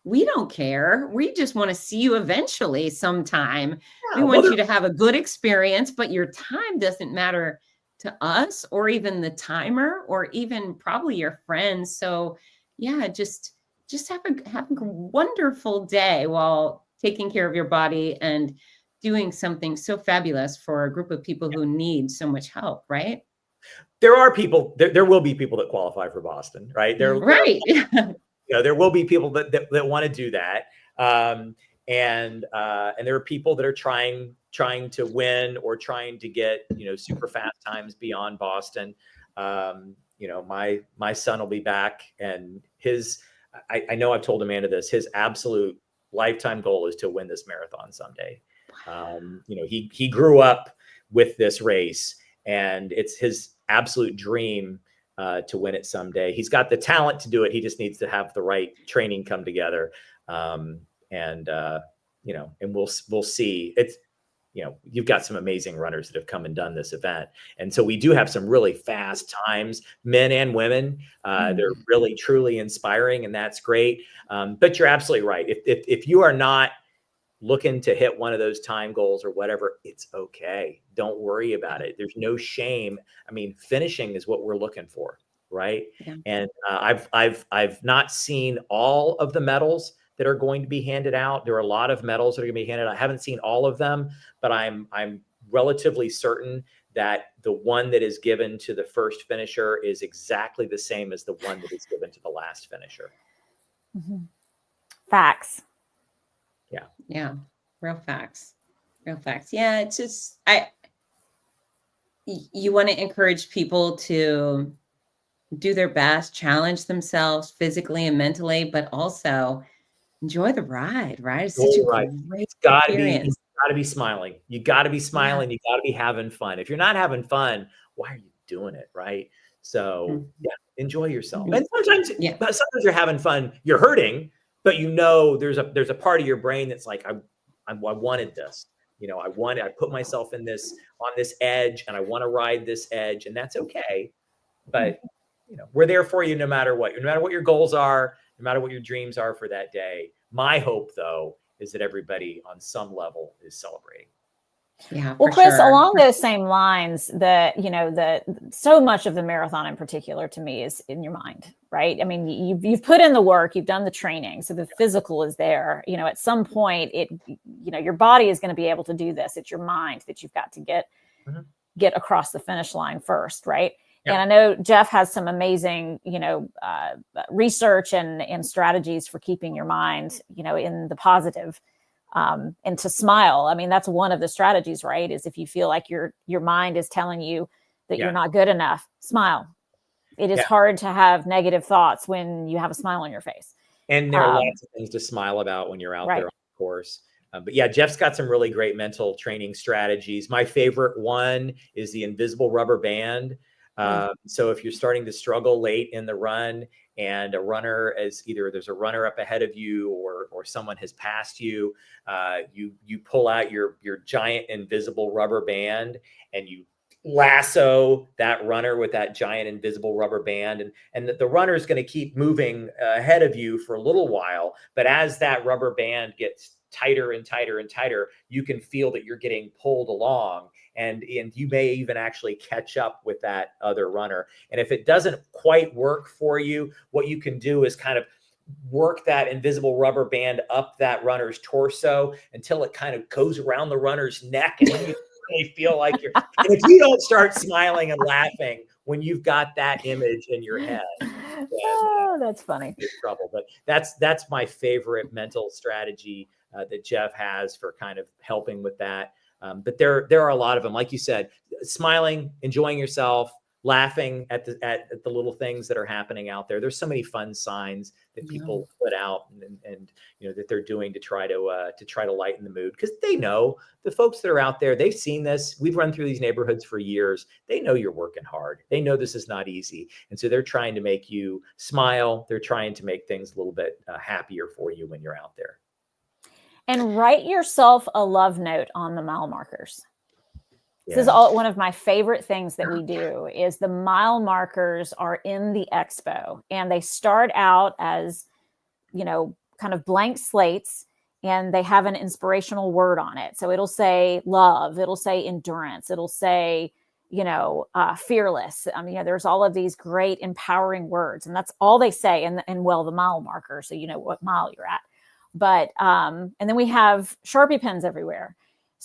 We don't care. We just want to see you eventually sometime. Yeah, we want you to have a good experience, but your time doesn't matter to us or even the timer or even probably your friends. So yeah, just have a wonderful day while taking care of your body and doing something so fabulous for a group of people who need so much help, right? There are people, there will be people that qualify for Boston, right? Right. There will be people that want to do that. And there are people that are trying to win or trying to get, super fast times beyond Boston. My son will be back, and I know I've told Amanda this, his absolute lifetime goal is to win this marathon someday. He grew up with this race, and it's his absolute dream to win it someday. He's got the talent to do it. He just needs to have the right training come together. And we'll see. It's, you've got some amazing runners that have come and done this event. And so we do have some really fast times, men and women. They're really, truly inspiring, and that's great. But you're absolutely right. If you are not looking to hit one of those time goals or whatever, it's okay. Don't worry about it. There's no shame. I mean, finishing is what we're looking for, right? Yeah. And I've not seen all of the medals that are going to be handed out. There are a lot of medals that are going to be handed out. I haven't seen all of them, but I'm relatively certain that the one that is given to the first finisher is exactly the same as the one that is given to the last finisher. Mm-hmm. Facts. Yeah. Real facts. Yeah. It's just, you want to encourage people to do their best, challenge themselves physically and mentally, but also enjoy the ride, right? It's such a great experience. You gotta be smiling. You gotta be smiling. Yeah. You gotta be having fun. If you're not having fun, why are you doing it? Right. So enjoy yourself. And sometimes you're having fun, you're hurting, but there's a part of your brain that's like, I wanted this, I put myself on this edge, and I want to ride this edge, and that's okay. But, we're there for you no matter what your goals are, no matter what your dreams are for that day. My hope, though, is that everybody on some level is celebrating. Yeah. Well, Chris, along those same lines, so much of the marathon in particular to me is in your mind, right? I mean, you've put in the work, you've done the training, so the physical is there. At some point, your body is going to be able to do this. It's your mind that you've got to get across the finish line first, right? Yeah. And I know Jeff has some amazing, research and strategies for keeping your mind, in the positive. And to smile. I mean, that's one of the strategies, right? Is if you feel like your mind is telling you that you're not good enough, smile. It is hard to have negative thoughts when you have a smile on your face. And there are lots of things to smile about when you're out there on the course. But yeah, Jeff's got some really great mental training strategies. My favorite one is the invisible rubber band. So if you're starting to struggle late in the run and a runner there's a runner up ahead of you or someone has passed you, you pull out your giant invisible rubber band and you lasso that runner with that giant invisible rubber band, and the runner is going to keep moving ahead of you for a little while. But as that rubber band gets tighter and tighter and tighter, you can feel that you're getting pulled along, and you may even actually catch up with that other runner. And if it doesn't quite work for you, what you can do is kind of work that invisible rubber band up that runner's torso until it kind of goes around the runner's neck, and then you really feel like and if you don't start smiling and laughing when you've got that image in your head, oh, that's funny. You're in trouble. But that's my favorite mental strategy that Jeff has for kind of helping with that. But there are a lot of them, like you said, smiling, enjoying yourself, laughing at the little things that are happening out there. There's so many fun signs that people put out and that they're doing to try to lighten the mood, because they know the folks that are out there, they've seen this. We've run through these neighborhoods for years. They know you're working hard. They know this is not easy. And so they're trying to make you smile. They're trying to make things a little bit happier for you when you're out there. And write yourself a love note on the mile markers. This is one of my favorite things that we do is the mile markers are in the expo, and they start out as, kind of blank slates, and they have an inspirational word on it. So it'll say love, it'll say endurance, it'll say, fearless. There's all of these great empowering words, and that's all they say. And the mile marker, so you know what mile you're at. But, and then we have Sharpie pens everywhere.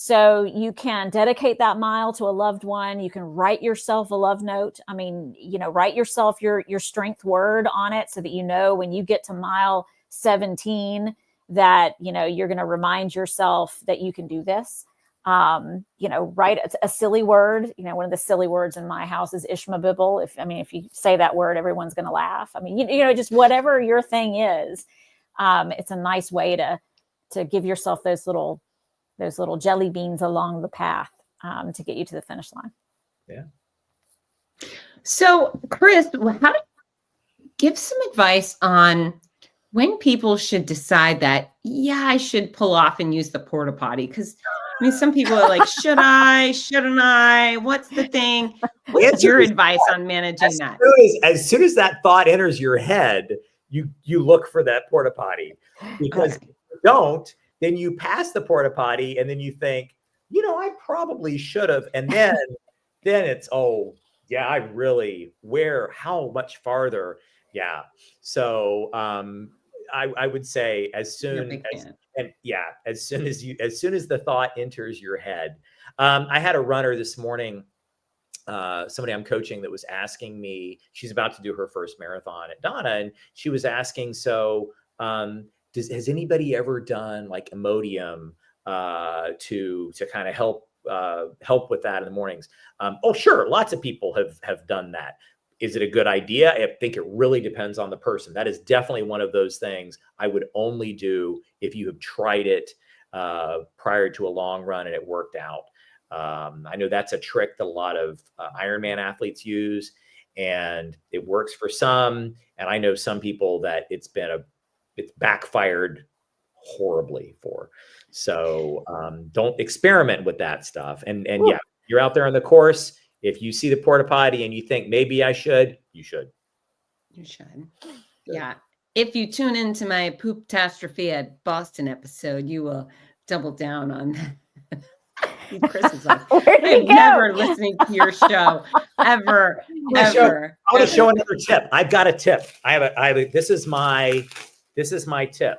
So you can dedicate that mile to a loved one. You can write yourself a love note. Write yourself your strength word on it so that, when you get to mile 17, that, you're going to remind yourself that you can do this. Write a silly word. One of the silly words in my house is Ishmabibble. If you say that word, everyone's going to laugh. Just whatever your thing is, it's a nice way to give yourself those little jelly beans along the path to get you to the finish line. Yeah. So, Chris, give some advice on when people should decide that, I should pull off and use the porta potty. Because some people are like, should I? Shouldn't I? What's the thing? What's your advice on managing that? As soon as that thought enters your head, you look for that porta potty, because if you don't, then you pass the porta potty and then you think, I probably should have. And then it's, how much farther? Yeah. So I would say as soon as the thought enters your head. I had a runner this morning, somebody I'm coaching, that was asking me, she's about to do her first marathon at Donna. And she was asking, has anybody ever done like Imodium to kind of help with that in the mornings? Oh, sure. Lots of people have done that. Is it a good idea? I think it really depends on the person. That is definitely one of those things I would only do if you have tried it prior to a long run and it worked out. I know that's a trick that a lot of Ironman athletes use, and it works for some. And I know some people that it's backfired horribly for. So don't experiment with that stuff. And you're out there on the course. If you see the porta potty and you think maybe I should, you should. You should. Yeah. If you tune into my Poop-tastrophe at Boston episode, you will double down on that. Chris is like, I'm never listening to your show ever. I want to show another tip. I've got a tip. This is my tip.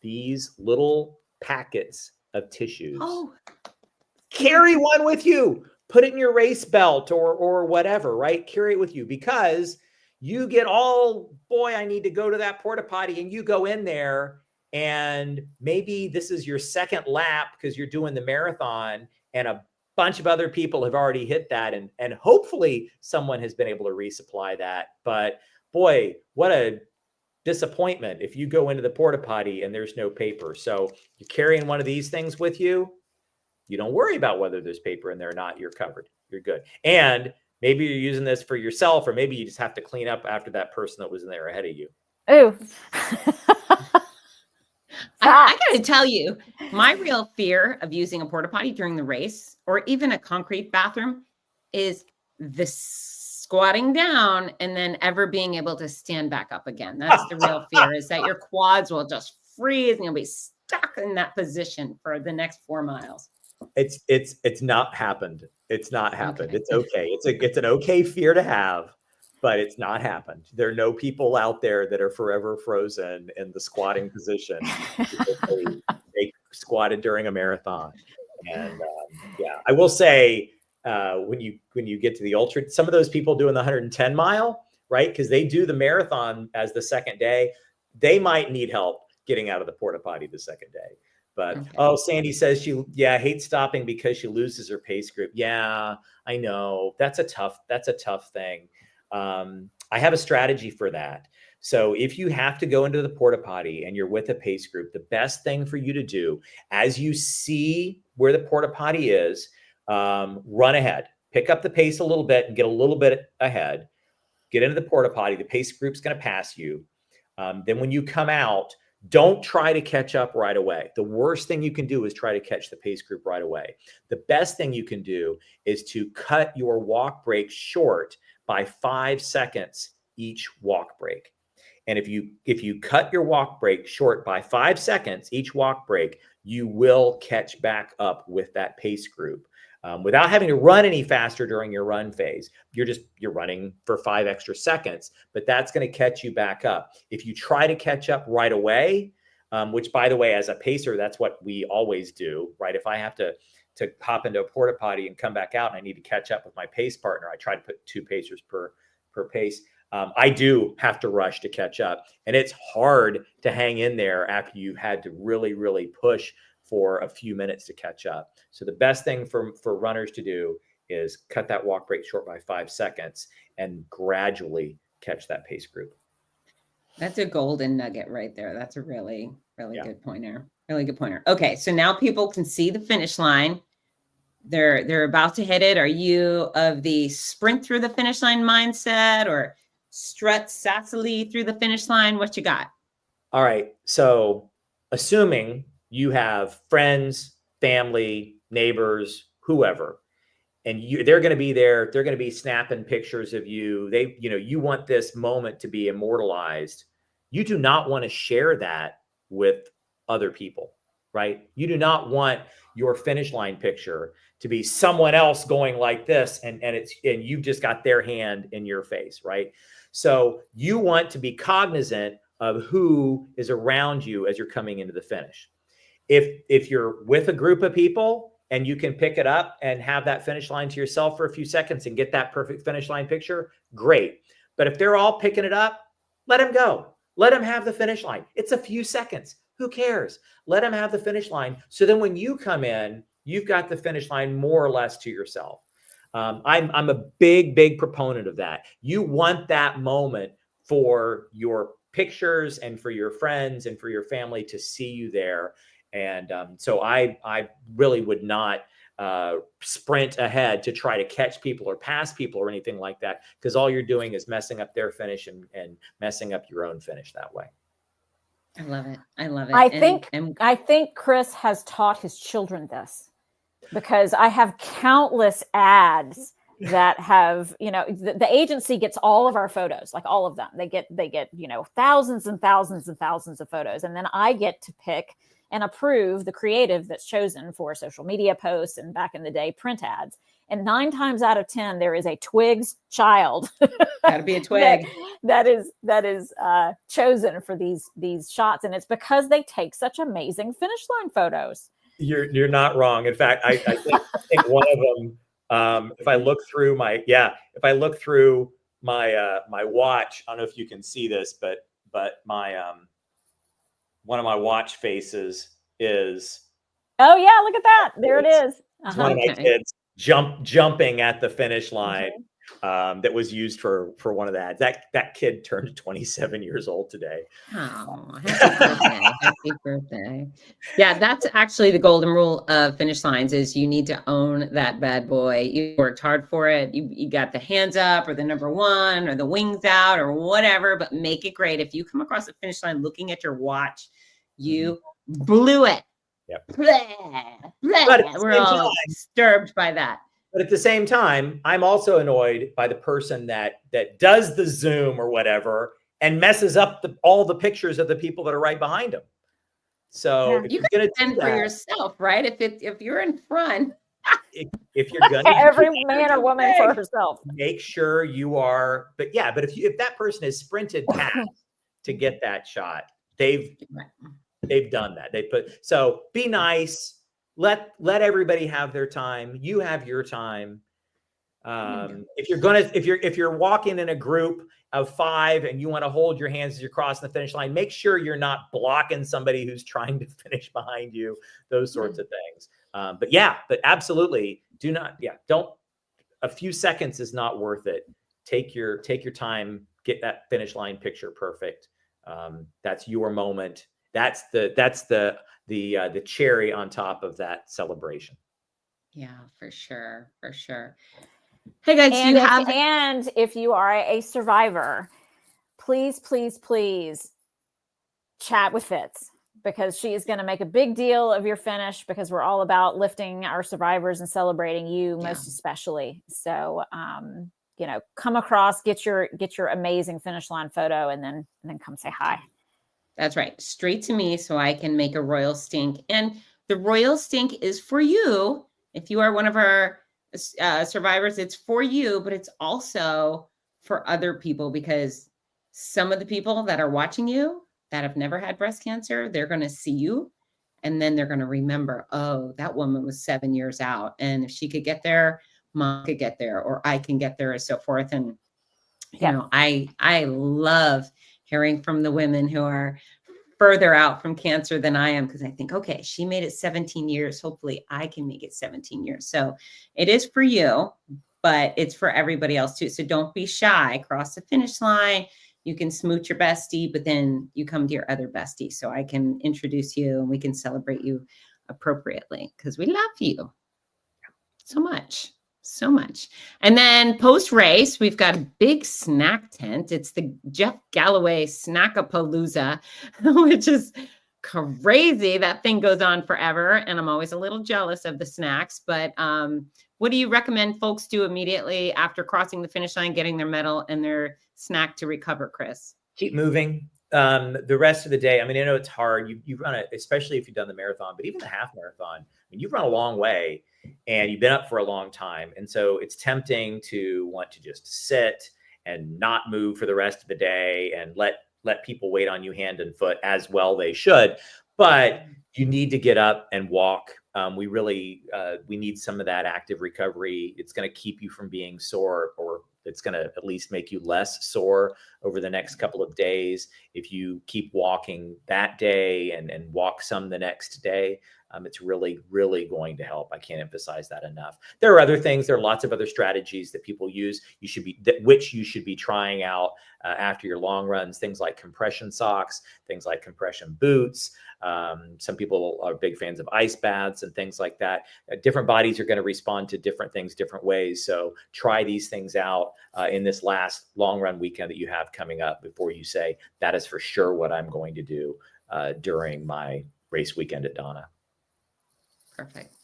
These little packets of tissues. Oh. Carry one with you. Put it in your race belt or whatever, right? Carry it with you, because you get I need to go to that porta potty, and you go in there, and maybe this is your second lap because you're doing the marathon, and a bunch of other people have already hit that, and hopefully someone has been able to resupply that. But boy, what a disappointment if you go into the porta potty and there's no paper. So you're carrying one of these things with you. You don't worry about whether there's paper in there or not. You're covered. You're good. And maybe you're using this for yourself, or maybe you just have to clean up after that person that was in there ahead of you. Ooh. I got to tell you, my real fear of using a porta potty during the race, or even a concrete bathroom, is the squatting down and then ever being able to stand back up again. That's the real fear, is that your quads will just freeze and you'll be stuck in that position for the next 4 miles. It's not happened. It's not happened. Okay. It's okay. It's an okay fear to have, but it's not happened. There are no people out there that are forever frozen in the squatting position because they squatted during a marathon. And yeah, I will say, when you get to the ultra, some of those people doing the 110 mile, right? Because they do the marathon as the second day, they might need help getting out of the porta potty the second day. But okay. Oh, Sandy says she hates stopping because she loses her pace group. Yeah, I know. That's a tough thing. I have a strategy for that. So if you have to go into the porta potty and you're with a pace group, the best thing for you to do, as you see where the porta potty is, run ahead, pick up the pace a little bit and get a little bit ahead, get into the porta potty. The pace group's going to pass you. Then when you come out, don't try to catch up right away. The worst thing you can do is try to catch the pace group right away. The best thing you can do is to cut your walk break short by 5 seconds each walk break. And if you cut your walk break short by 5 seconds each walk break, you will catch back up with that pace group. Without having to run any faster during your run phase. You're running for 5 extra seconds, but that's going to catch you back up. If you try to catch up right away, which by the way, as a pacer, that's what we always do, right? If I have to hop into a porta potty and come back out and I need to catch up with my pace partner, I try to put 2 pacers per pace. I do have to rush to catch up, and it's hard to hang in there after you've had to really, really push for a few minutes to catch up. So the best thing for runners to do is cut that walk break short by 5 seconds and gradually catch that pace group. That's a golden nugget right there. That's a really, really good pointer. Really good pointer. Okay, so now people can see the finish line. They're about to hit it. Are you of the sprint through the finish line mindset, or strut sassily through the finish line? What you got? All right. So assuming you have friends, family, neighbors, whoever, and they're going to be there. They're going to be snapping pictures of you. You want this moment to be immortalized. You do not want to share that with other people, right? You do not want your finish line picture to be someone else going like this, and you've just got their hand in your face, right? So you want to be cognizant of who is around you as you're coming into the finish. If you're with a group of people and you can pick it up and have that finish line to yourself for a few seconds and get that perfect finish line picture, great. But if they're all picking it up, let them go. Let them have the finish line. It's a few seconds. Who cares? Let them have the finish line. So then when you come in, you've got the finish line more or less to yourself. I'm a big proponent of that. You want that moment for your pictures and for your friends and for your family to see you there. And so I really would not sprint ahead to try to catch people or pass people or anything like that, because all you're doing is messing up their finish and messing up your own finish that way. I love it. I love it. I think Chris has taught his children this, because I have countless ads that have, the agency gets all of our photos, like all of them. They get, thousands and thousands and thousands of photos. And then I get to pick and approve the creative that's chosen for social media posts and, back in the day, print ads. And 9 times out of 10, there is a Twiggs child. Gotta be a Twig. that is chosen for these shots. And it's because they take such amazing finish line photos. You're not wrong. In fact, I think one of them, if I look through my my watch, I don't know if you can see this, but my one of my watch faces is. Oh yeah, look at that! There it is. It's one of my kids jumping at the finish line. that was used for one of the ads. That kid turned 27 years old today. Oh, happy birthday. Happy birthday. Yeah, that's actually the golden rule of finish lines is you need to own that bad boy. You worked hard for it. You got the hands up or the number one or the wings out or whatever, but make it great. If you come across the finish line looking at your watch, you blew it. Yep. Blah, blah. We're all disturbed by that. But at the same time, I'm also annoyed by the person that does the Zoom or whatever and messes up all the pictures of the people that are right behind them. So you can stand for yourself, right? If you're in front, if you're gonna every man or woman for herself, make sure you are. But if that person has sprinted past to get that shot, they've done that. So be nice. Let everybody have their time. You have your time. If you're walking in a group of 5 and you want to hold your hands as you're crossing the finish line, make sure you're not blocking somebody who's trying to finish behind you. Those sorts of things. But absolutely don't. A few seconds is not worth it. Take your time. Get that finish line picture perfect. That's your moment. That's the cherry on top of that celebration. Yeah, for sure. Hey guys, and if you are a survivor, please chat with Fitz, because she is going to make a big deal of your finish, because we're all about lifting our survivors and celebrating you most especially. So, come across, get your amazing finish line photo, and then come say hi. That's right. Straight to me so I can make a royal stink. And the royal stink is for you. If you are one of our survivors, it's for you, but it's also for other people, because some of the people that are watching you that have never had breast cancer, they're going to see you and then they're going to remember, oh, that woman was 7 years out. And if she could get there, Mom could get there, or I can get there, and so forth. And, I love hearing from the women who are further out from cancer than I am, because I think, okay, she made it 17 years. Hopefully I can make it 17 years. So it is for you, but it's for everybody else too. So don't be shy. Cross the finish line. You can smooch your bestie, but then you come to your other bestie so I can introduce you and we can celebrate you appropriately, because we love you so much. And then post race, we've got a big snack tent. It's the Jeff Galloway Snackapalooza, which is crazy. That thing goes on forever. And I'm always a little jealous of the snacks. But what do you recommend folks do immediately after crossing the finish line, getting their medal and their snack to recover, Chris? Keep moving. The rest of the day, I mean, I know it's hard. You run it, especially if you've done the marathon, but even the half marathon, I mean, you've run a long way and you've been up for a long time. And so it's tempting to want to just sit and not move for the rest of the day and let people wait on you hand and foot, as well they should. But you need to get up and walk. We need some of that active recovery. It's going to keep you from being sore, or it's going to at least make you less sore over the next couple of days. If you keep walking that day and walk some the next day, it's really, really going to help. I can't emphasize that enough. There are other things. There are lots of other strategies that people use. Which you should be trying out after your long runs. Things like compression socks, things like compression boots. Some people are big fans of ice baths and things like that. Different bodies are going to respond to different things different ways. So try these things out in this last long run weekend that you have coming up before you say, that is for sure what I'm going to do during my race weekend at Donna.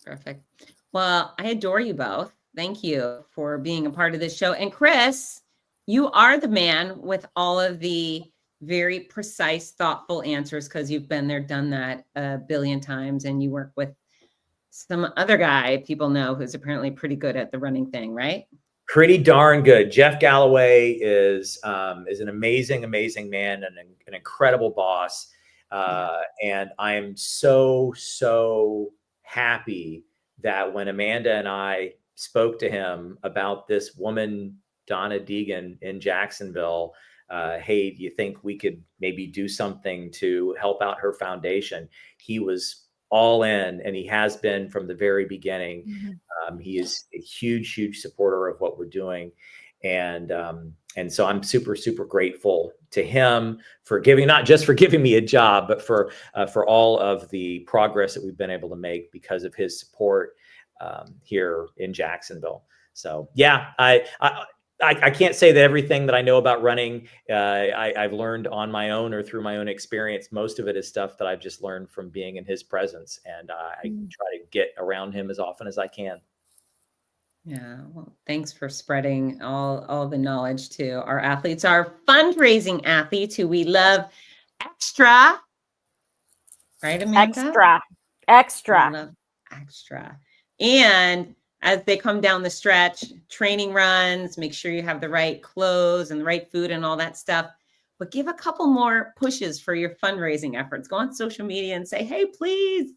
Perfect. Well, I adore you both. Thank you for being a part of this show. And Chris, you are the man with all of the very precise, thoughtful answers, because you've been there, done that a billion times, and you work with some other guy people know who's apparently pretty good at the running thing, right? Pretty darn good. Jeff Galloway is an amazing man and an incredible boss. And I am so happy that when Amanda and I spoke to him about this woman, Donna Deegan in Jacksonville, hey, do you think we could maybe do something to help out her foundation? He was all in, and he has been from the very beginning. He is a huge supporter of what we're doing. And so I'm super, super grateful to him for giving, not just for giving me a job, but for all of the progress that we've been able to make because of his support here in Jacksonville. So yeah, I can't say that everything that I know about running, I've learned on my own or through my own experience. Most of it is stuff that I've just learned from being in his presence, and I try to get around him as often as I can. Yeah, well, thanks for spreading all the knowledge to our athletes, our fundraising athletes who we love extra. Right, Amanda? Extra. We love extra. And as they come down the stretch, training runs, make sure you have the right clothes and the right food and all that stuff. But give a couple more pushes for your fundraising efforts. Go on social media and say, hey, please,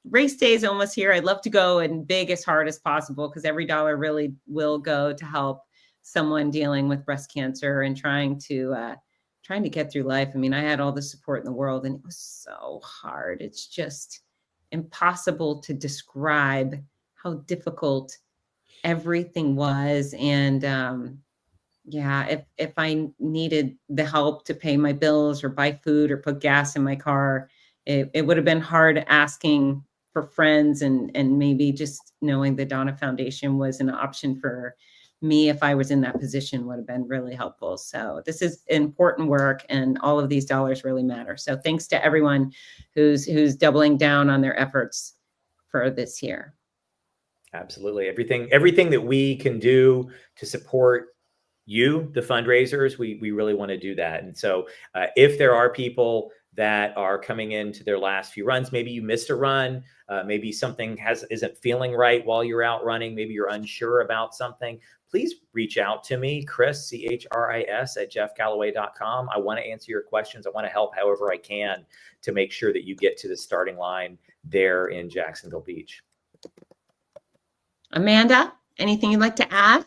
race day is almost here. I'd love to go and big as hard as possible because every dollar really will go to help someone dealing with breast cancer and trying to get through life. I mean, I had all the support in the world and it was so hard. It's just impossible to describe how difficult everything was. And yeah, if I needed the help to pay my bills or buy food or put gas in my car, it would have been hard asking for friends and maybe just knowing the Donna Foundation was an option for me if I was in that position would have been really helpful. So this is important work and all of these dollars really matter. So thanks to everyone who's doubling down on their efforts for this year. Absolutely. Everything that we can do to support you, the fundraisers, we really want to do that. And so if there are people that are coming into their last few runs, maybe you missed a run, maybe something isn't feeling right while you're out running, maybe you're unsure about something, please reach out to me, Chris, CHRIS @jeffcallaway.com. I want to answer your questions. I want to help however I can to make sure that you get to the starting line there in Jacksonville Beach. Amanda, anything you'd like to add?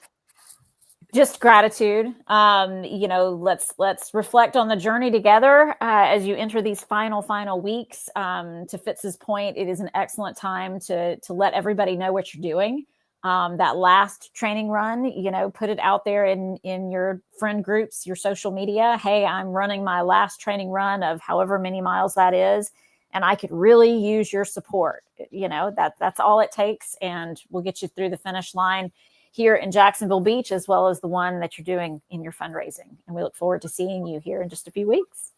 Just gratitude. Let's reflect on the journey together as you enter these final weeks. To Fitz's point, it is an excellent time to let everybody know what you're doing. That last training run, put it out there in your friend groups, your social media. Hey, I'm running my last training run of however many miles that is, and I could really use your support. That's all it takes, and we'll get you through the finish line here in Jacksonville Beach, as well as the one that you're doing in your fundraising. And we look forward to seeing you here in just a few weeks.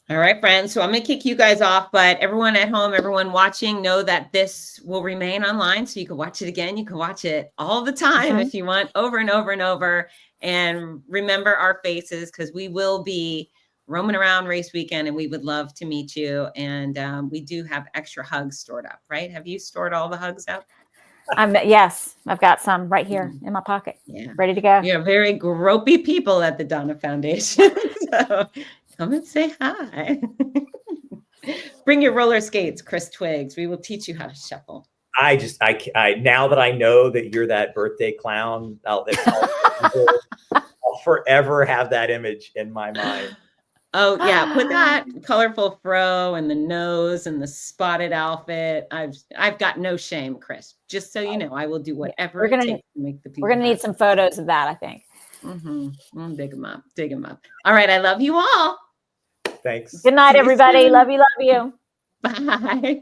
All right, friends. So I'm going to kick you guys off, but everyone at home, everyone watching, know that this will remain online. So you can watch it again. You can watch it all the time if you want, over and over and over. And remember our faces, because we will be roaming around race weekend and we would love to meet you. And we do have extra hugs stored up, right? Have you stored all the hugs up? Yes, I've got some right here in my pocket. Yeah, ready to go. You're very gropey people at the Donna Foundation. So come and say hi. Bring your roller skates, Chris Twiggs. We will teach you how to shuffle. I now that I know that you're that birthday clown, I'll forever have that image in my mind. Oh yeah, put that colorful fro and the nose and the spotted outfit. I've got no shame, Chris. Just so you know, I will do whatever it takes to make the people. We're gonna need some photos of that, I think. We'll dig them up. All right, I love you all. Thanks. Good night, everybody. Love you. Bye.